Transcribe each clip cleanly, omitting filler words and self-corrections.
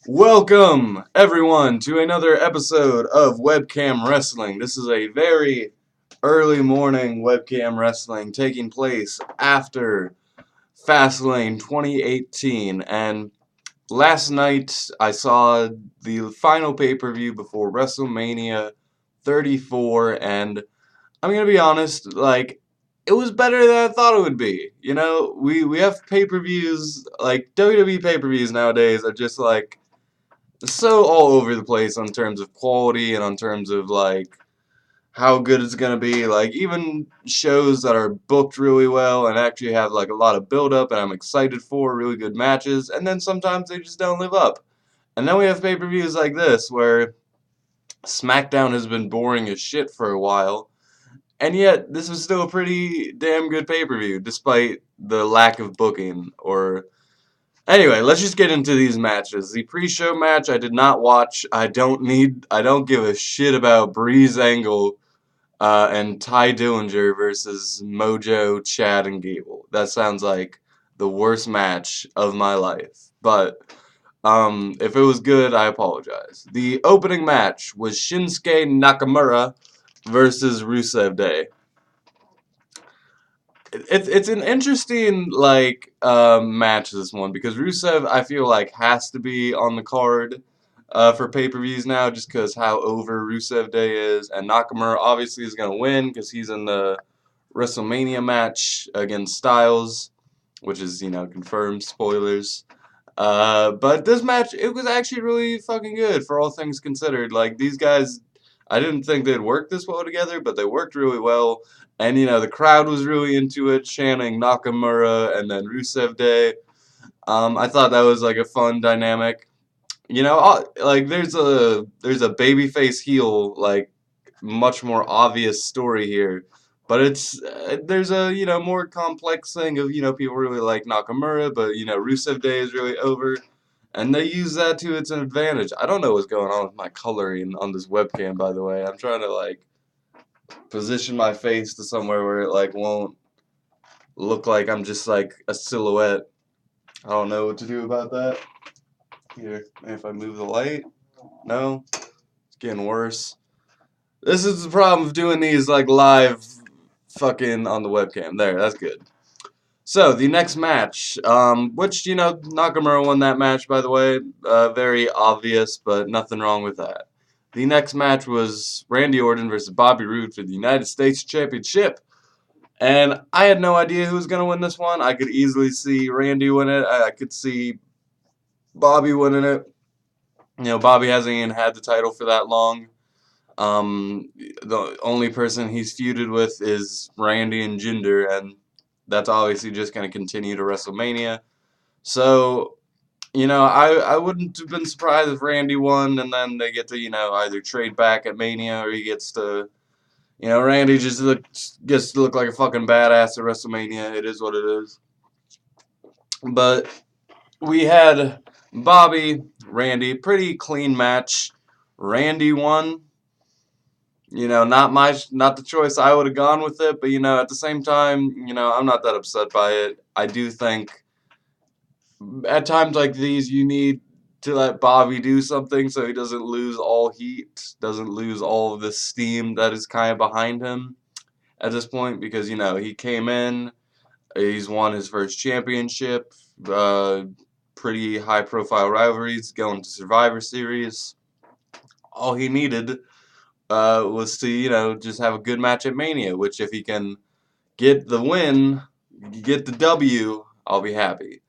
Welcome, everyone, to another episode of Webcam Wrestling. This is a very early morning Webcam Wrestling taking place after Fastlane 2018. And last night I saw the final pay-per-view before WrestleMania 34, and I'm gonna be honest, it was better than I thought it would be. You know, we have pay-per-views, like WWE pay-per-views nowadays are just so all over the place on terms of quality and on terms of how good it's gonna be. Like even shows that are booked really well and actually have like a lot of build up and I'm excited for really good matches, and then sometimes they just don't live up. And then we have pay-per-views like this where SmackDown has been boring as shit for a while, and yet this was still a pretty damn good pay-per-view despite the lack of booking or anyway, let's just get into these matches. The pre-show match I did not watch. I don't give a shit about Breeze Angle and Ty Dillinger versus Mojo, Chad, and Gable. That sounds like the worst match of my life. But if it was good, I apologize. The opening match was Shinsuke Nakamura versus Rusev Day. It's an interesting match, this one, because Rusev I feel like has to be on the card for pay-per-views now, just because how over Rusev Day is, and Nakamura obviously is gonna win because he's in the WrestleMania match against Styles, which is confirmed, spoilers. But this match, it was actually really fucking good for all things considered. Like these guys, I didn't think they'd work this well together, but they worked really well. And the crowd was really into it, chanting Nakamura and then Rusev Day. I thought that was like a fun dynamic. Like there's a babyface heel like much more obvious story here, but there's a more complex thing of people really like Nakamura, but Rusev Day is really over, and they use that to its advantage. I don't know what's going on with my coloring on this webcam, by the way. I'm trying to position my face to somewhere where it won't look like I'm just like a silhouette. I don't know what to do about that. Here, if I move the light, no, it's getting worse. This is the problem of doing these live fucking on the webcam. There, that's good. So the next match, which Nakamura won that match, by the way, very obvious, but nothing wrong with that. The next match was Randy Orton versus Bobby Roode for the United States Championship, and I had no idea who was gonna win this one. I could easily see Randy win it. I could see Bobby winning it. Bobby hasn't even had the title for that long. The only person he's feuded with is Randy and Jinder, and that's obviously just going to continue to WrestleMania. So, I wouldn't have been surprised if Randy won, and then they get to, either trade back at Mania, or he gets to, Randy just gets to look like a fucking badass at WrestleMania. It is what it is. But we had Bobby, Randy, pretty clean match. Randy won. Not the choice I would have gone with it, but at the same time, I'm not that upset by it. I do think at times like these, you need to let Bobby do something so he doesn't lose all heat, doesn't lose all of the steam that is kind of behind him at this point, because he came in, he's won his first championship, pretty high profile rivalries, going to Survivor Series. All he needed was to just have a good match at Mania, which if he can get the win, get the W, I'll be happy.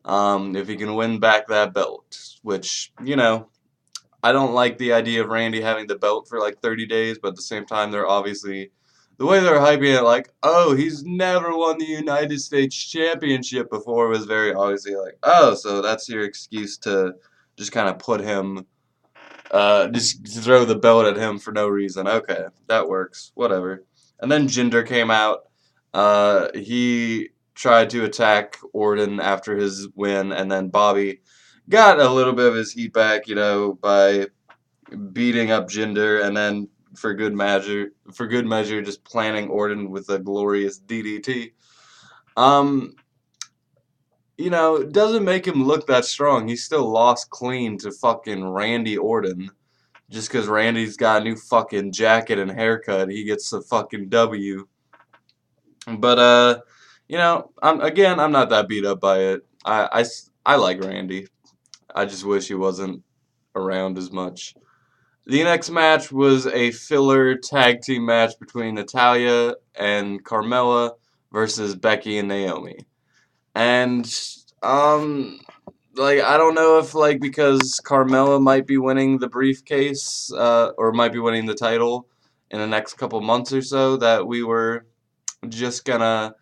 If he can win back that belt, which I don't like the idea of Randy having the belt for like 30 days, but at the same time they're obviously the way they're hyping it, like, oh, he's never won the United States Championship before, was very obviously like, oh, so that's your excuse to just kind of put him just throw the belt at him for no reason. Okay, that works. Whatever. And then Jinder came out. He tried to attack Orton after his win, and then Bobby got a little bit of his heat back, by beating up Jinder, and then for good measure, just planting Orton with a glorious DDT. Um, you know, doesn't make him look that strong. He still lost clean to fucking Randy Orton. Just because Randy's got a new fucking jacket and haircut, he gets the fucking W. But, you know, I'm not that beat up by it. I like Randy. I just wish he wasn't around as much. The next match was a filler tag team match between Natalya and Carmella versus Becky and Naomi. And, like, I don't know if, like, because Carmella might be winning the briefcase, or might be winning the title in the next couple months or so, that we were just gonna,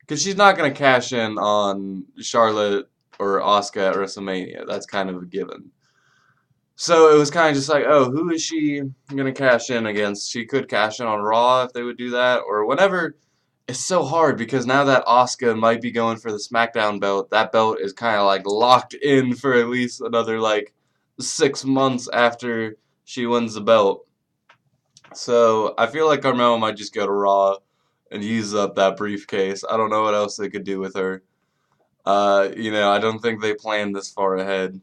because she's not gonna cash in on Charlotte or Asuka at WrestleMania. That's kind of a given. So it was kind of just like, oh, who is she gonna cash in against? She could cash in on Raw if they would do that, or whenever. It's so hard because now that Asuka might be going for the SmackDown belt, that belt is kind of like locked in for at least another like 6 months after she wins the belt. So I feel like Carmella might just go to Raw and use up that briefcase. I don't know what else they could do with her. You know, I don't think they planned this far ahead.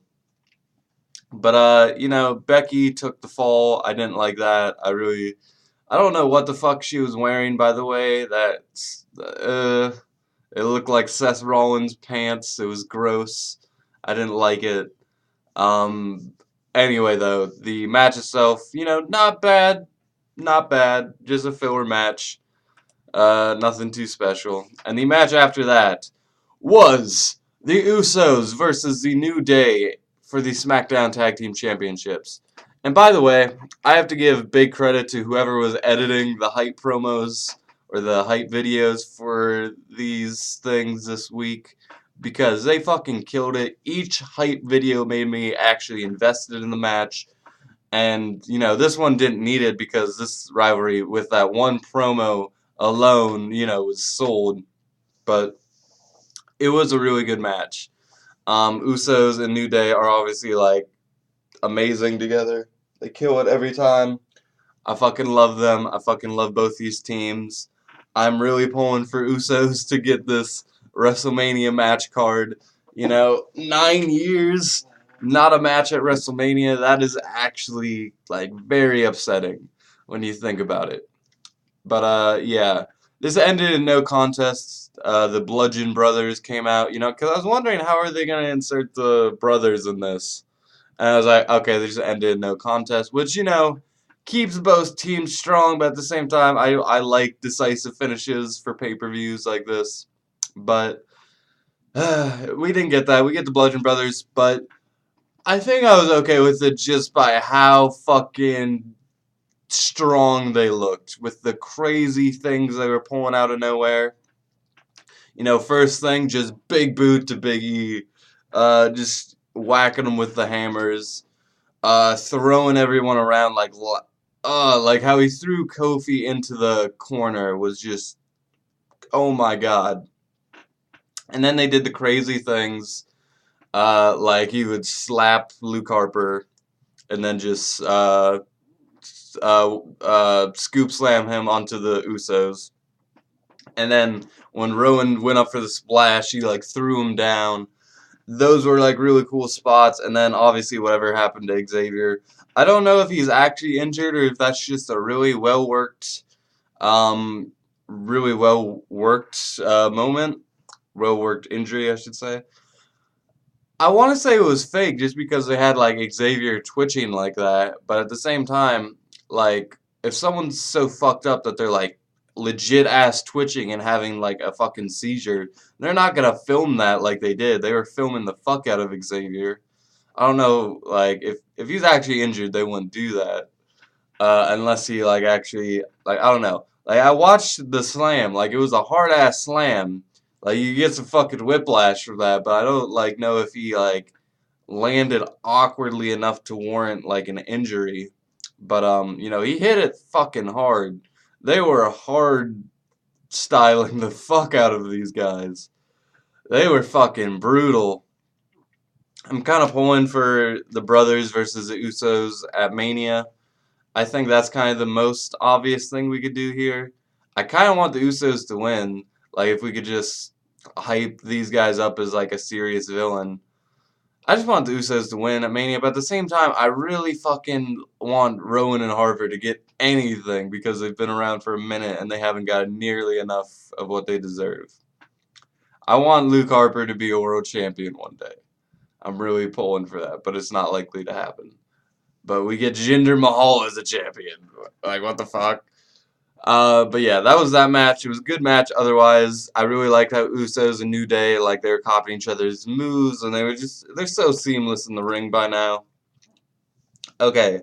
But you know, Becky took the fall. I didn't like that. I don't know what the fuck she was wearing, by the way. It looked like Seth Rollins' pants. It was gross. I didn't like it. Um, anyway, though, the match itself, you know, not bad. Not bad. Just a filler match. Nothing too special. And the match after that was the Usos versus the New Day for the SmackDown Tag Team Championships. And by the way, I have to give big credit to whoever was editing the hype promos or the hype videos for these things this week because they fucking killed it. Each hype video made me actually invested in the match. And, you know, this one didn't need it because this rivalry with that one promo alone, you know, was sold. But it was a really good match. Usos and New Day are obviously, like, amazing together. They kill it every time. I fucking love them. I fucking love both these teams. I'm really pulling for Usos to get this WrestleMania match card. You know, 9 years, not a match at WrestleMania. That is actually, like, very upsetting when you think about it. But, yeah. This ended in no contest. The Bludgeon Brothers came out, you know, because I was wondering how are they going to insert the brothers in this. And I was like, okay, they just ended in no contest, which, you know, keeps both teams strong, but at the same time, I like decisive finishes for pay-per-views like this. But we didn't get that. We get the Bludgeon Brothers, but I think I was okay with it just by how fucking strong they looked with the crazy things they were pulling out of nowhere. You know, first thing, just big boot to Big E. Just whacking them with the hammers. Throwing everyone around like how he threw Kofi into the corner was just, oh my god. And then they did the crazy things, like he would slap Luke Harper and then just scoop slam him onto the Usos. And then when Rowan went up for the splash, he like threw him down. Those were like really cool spots, and then obviously whatever happened to Xavier. I don't know if he's actually injured or if that's just a um, really well worked moment, well worked injury, I should say. I want to say it was fake just because they had like Xavier twitching like that, but at the same time, like if someone's so fucked up that they're like legit ass twitching and having like a fucking seizure, they're not gonna film that like they did. They were filming the fuck out of Xavier. I don't know, like if he's actually injured, they wouldn't do that unless he like actually like I don't know. Like I watched the slam, like it was a hard ass slam. Like you get some fucking whiplash from that, but I don't like know if he like landed awkwardly enough to warrant like an injury. But you know, he hit it fucking hard. They were hard styling the fuck out of these guys. They were fucking brutal. I'm kind of pulling for the brothers versus the Usos at Mania. I think that's kind of the most obvious thing we could do here. I kind of want the Usos to win. Like if we could just hype these guys up as like a serious villain. I just want the Usos to win at Mania, but at the same time, I really fucking want Rowan and Harper to get anything because they've been around for a minute and they haven't got nearly enough of what they deserve. I want Luke Harper to be a world champion one day. I'm really pulling for that, but it's not likely to happen. But we get Jinder Mahal as a champion. Like, what the fuck? But yeah, that was that match. It was a good match. Otherwise, I really liked how Usos and New Day, like, they were copying each other's moves, and they're so seamless in the ring by now. Okay,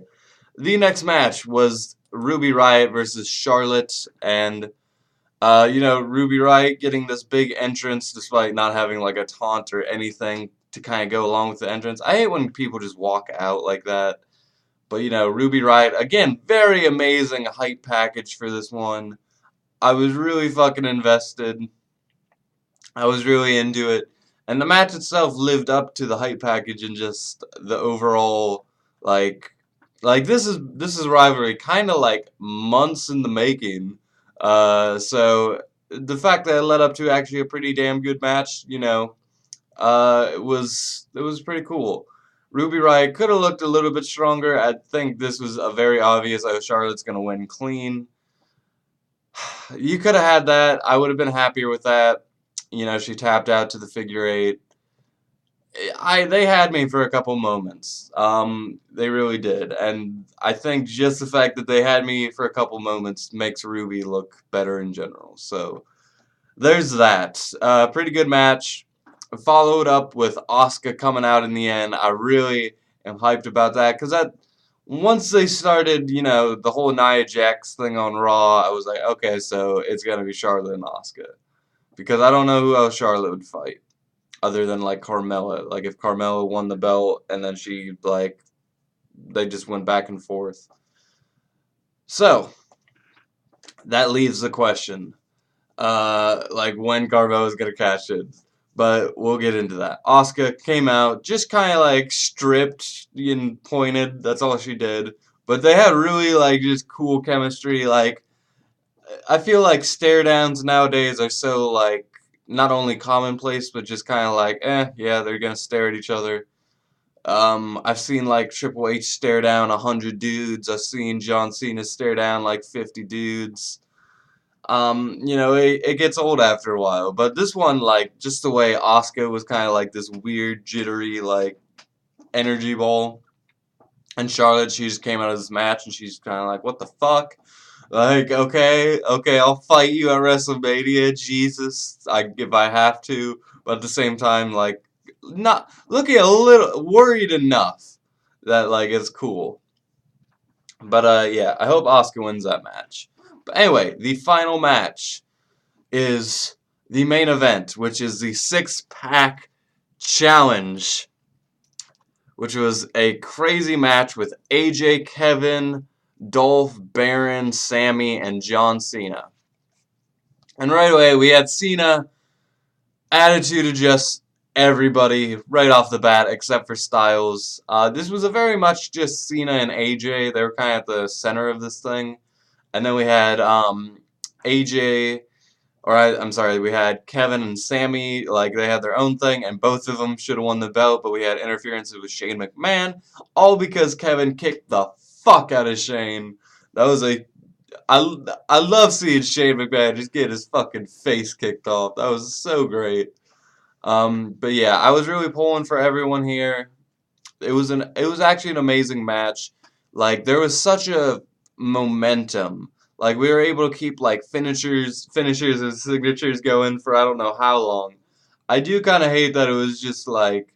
the next match was Ruby Riott versus Charlotte, and, Ruby Riott getting this big entrance despite not having, like, a taunt or anything to kind of go along with the entrance. I hate when people just walk out like that. But, Ruby Riott, again, very amazing hype package for this one. I was really fucking invested. I was really into it. And the match itself lived up to the hype package and just the overall, like this is a rivalry kind of like months in the making. So the fact that it led up to actually a pretty damn good match, it was pretty cool. Ruby Riott could have looked a little bit stronger. I think this was a very obvious. Oh, Charlotte's gonna win clean. You could have had that. I would have been happier with that. She tapped out to the figure eight. They had me for a couple moments. They really did, and I think just the fact that they had me for a couple moments makes Ruby look better in general. So there's that. Pretty good match. Followed up with Asuka coming out in the end. I really am hyped about that because once they started, the whole Nia Jax thing on Raw, I was like, okay, so it's gonna be Charlotte and Asuka because I don't know who else Charlotte would fight other than like Carmella. Like if Carmella won the belt and then they just went back and forth. So that leaves the question, like when Carmella's gonna cash in. But we'll get into that. Asuka came out, just kind of like stripped and pointed. That's all she did. But they had really like just cool chemistry. Like I feel like stare downs nowadays are so like not only commonplace, but just kind of like yeah, they're gonna stare at each other. I've seen like Triple H stare down 100 dudes. I've seen John Cena stare down like 50 dudes. It gets old after a while. But this one, like, just the way Asuka was kind of like this weird, jittery, like, energy ball. And Charlotte, she just came out of this match and she's kind of like, what the fuck? Like, okay, I'll fight you at WrestleMania, Jesus, if I have to. But at the same time, like, not looking a little worried enough that, like, it's cool. But, yeah, I hope Asuka wins that match. But anyway, the final match is the main event, which is the six-pack challenge, which was a crazy match with AJ, Kevin, Dolph, Baron, Sammy, and John Cena. And right away, we had Cena attitude adjust everybody right off the bat, except for Styles. This was a very much just Cena and AJ. They were kind of at the center of this thing. And then we had AJ, I'm sorry, we had Kevin and Sammy, like they had their own thing, and both of them should have won the belt, but we had interferences with Shane McMahon, all because Kevin kicked the fuck out of Shane. I love seeing Shane McMahon just get his fucking face kicked off. That was so great. But yeah, I was really pulling for everyone here. It was actually an amazing match. Like there was such a momentum. Like we were able to keep like finishers and signatures going for I don't know how long. I do kind of hate that it was just like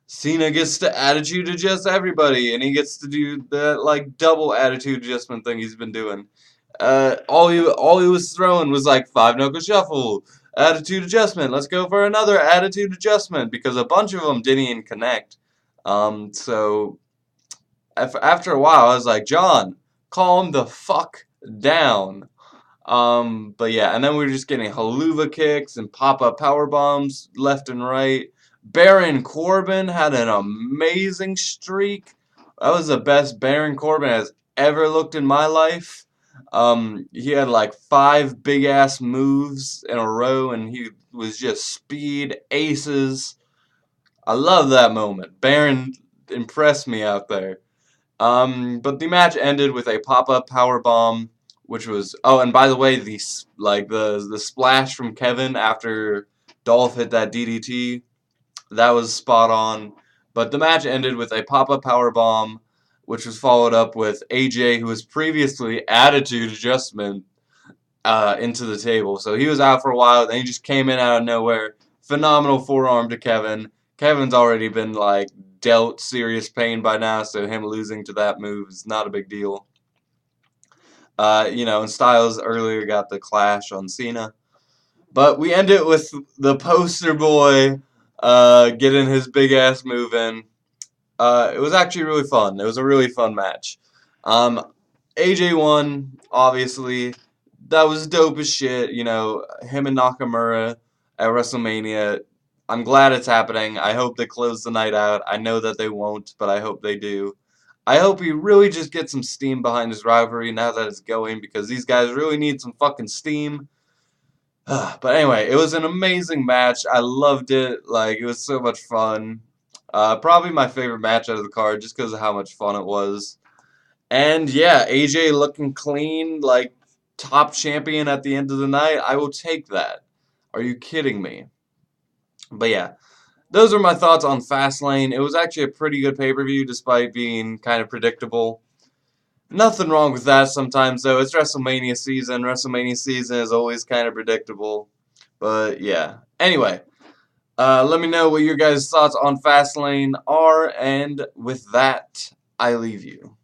Cena gets to attitude adjust everybody, and he gets to do that like double attitude adjustment thing he's been doing. All he was throwing was like 5 knuckle shuffle, attitude adjustment. Let's go for another attitude adjustment because a bunch of them didn't even connect. So after a while, I was like, John, calm the fuck down. But yeah, and then we were just getting haluva kicks and pop-up power bombs left and right. Baron Corbin had an amazing streak. That was the best Baron Corbin has ever looked in my life. He had like 5 big ass moves in a row, and he was just speed aces. I love that moment. Baron impressed me out there. But the match ended with a pop-up power bomb, which was, oh, and by the way, the splash from Kevin after Dolph hit that DDT, that was spot on. But the match ended with a pop-up power bomb, which was followed up with AJ, who was previously attitude adjustment into the table. So he was out for a while, then he just came in out of nowhere. Phenomenal forearm to Kevin. Kevin's already been like dealt serious pain by now, so him losing to that move is not a big deal. And Styles earlier got the clash on Cena. But we end it with the poster boy getting his big ass move in. It was actually really fun. It was a really fun match. AJ won, obviously. That was dope as shit. Him and Nakamura at WrestleMania. I'm glad it's happening. I hope they close the night out. I know that they won't, but I hope they do. I hope he really just gets some steam behind his rivalry now that it's going, because these guys really need some fucking steam. But anyway, it was an amazing match. I loved it. Like, it was so much fun. Probably my favorite match out of the card just because of how much fun it was. And yeah, AJ looking clean, like top champion at the end of the night. I will take that. Are you kidding me? But yeah, those are my thoughts on Fastlane. It was actually a pretty good pay-per-view despite being kind of predictable. Nothing wrong with that sometimes, though. It's WrestleMania season. WrestleMania season is always kind of predictable. But yeah. Anyway, let me know what your guys' thoughts on Fastlane are, and with that, I leave you.